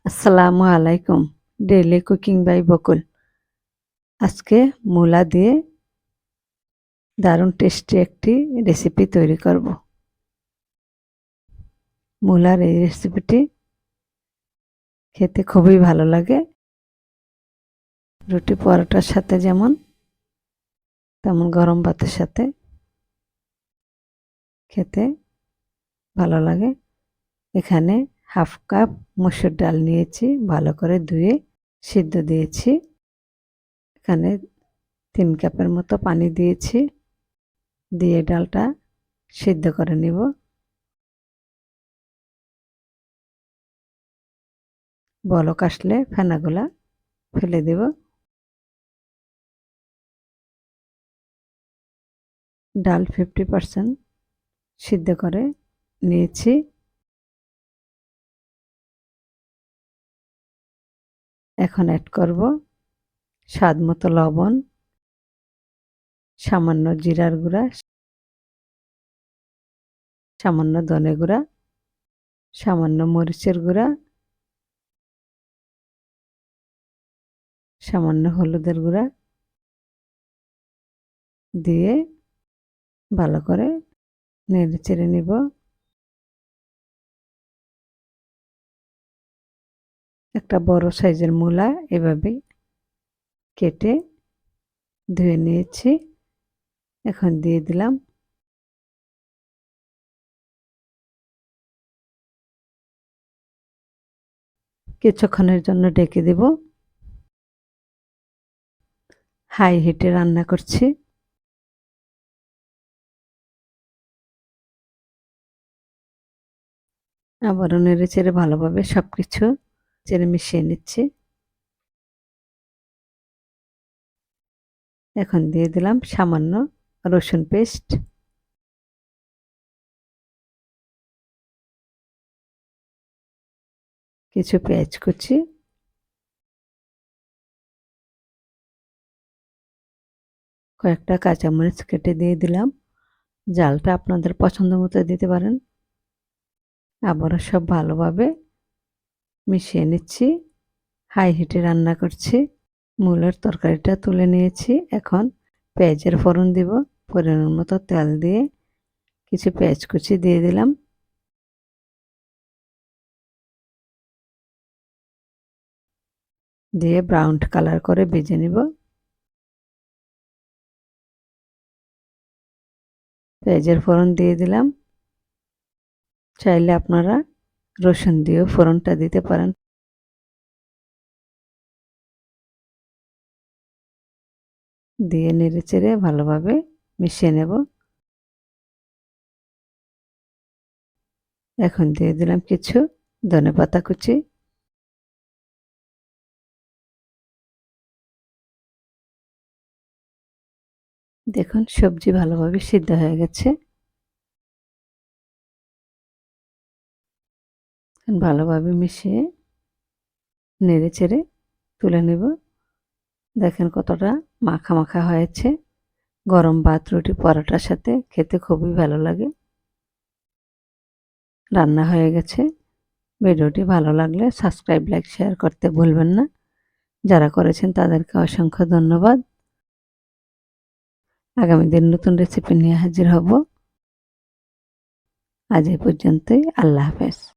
আসসালামু আলাইকুম। Daily cooking by বকুল। আজকে মূলা দিয়ে দারুণ টেস্টি একটি রেসিপি তৈরি করব। মূলার এই রেসিপিটি খেতে খুবই ভালো লাগে। রুটি পরোটার সাথে যেমন তেমন গরম ভাতের সাথে খেতে ভালো লাগে। এখানে হাফ কাপ মসুর ডাল নিয়েছি, ভালো করে ধুয়ে সিদ্ধ দিয়েছি। এখানে 3 কাপের মতো পানি দিয়েছি, দিয়ে ডালটা সিদ্ধ করে নিব। বলক আসলে ফেনাগুলা ফেলে দেব। ডাল 50% সিদ্ধ করে নিয়েছি। এখন অ্যাড করব স্বাদ মতো লবণ, সামান্য জিরার গুঁড়া, সামান্য ধনে গুঁড়া, সামান্য মরিচের গুঁড়া, সামান্য হলুদের গুঁড়া দিয়ে ভালো করে নেড়ে চেড়ে নিব। একটা বড় সাইজের মূলা এভাবে কেটে ধুয়ে নিয়েছি। এখন দিয়ে দিলাম কিছুক্ষণের জন্য ঢেকে দেব। হাই হিটে রান্না করছি। আবারও নেড়ে চেড়ে ভালোভাবে সবকিছু চেড়ে মিশিয়ে নিচ্ছি। এখন দিয়ে দিলাম সামান্য রসুন পেস্ট, কিছু পেঁয়াজ কুচি, কয়েকটা কাঁচামরিচ কেটে দিয়ে দিলাম। জালটা আপনাদের পছন্দ মতো দিতে পারেন। আবারও সব ভালোভাবে মিশিয়ে নিচ্ছি। হাই হিটে রান্না করছি। মূলের তরকারিটা তুলে নিয়েছি। এখন পেঁয়াজের ফোড়ন দিব। পরিমাণ মতো তেল দিয়ে কিছু পেঁয়াজ কুচি দিয়ে দিলাম। দিয়ে ব্রাউন কালার করে ভেজে নিব। পেঁয়াজের ফোড়ন দিয়ে দিলাম। চাইলে আপনারা রসুন দিয়েও ফোড়নটা দিতে পারেন। দিয়ে নেড়ে চেড়ে ভালোভাবে মিশিয়ে নেব। এখন দিয়ে দিলাম কিছু ধনেপাতা কুচি। দেখুন সবজি ভালোভাবে সিদ্ধ হয়ে গেছে। ভালোভাবে মিশিয়ে নেড়ে চেড়ে তুলে নেব। দেখেন কতটা মাখা মাখা হয়েছে। গরম ভাত, রুটি, পরোটার সাথে খেতে খুবই ভালো লাগে। রান্না হয়ে গেছে। ভিডিওটি ভালো লাগলে সাবস্ক্রাইব, লাইক, শেয়ার করতে ভুলবেন না। যারা করেছেন তাদেরকে অসংখ্য ধন্যবাদ। আগামী দিন নতুন রেসিপি নিয়ে হাজির হব। আজ এই পর্যন্তই। আল্লাহ হাফেজ।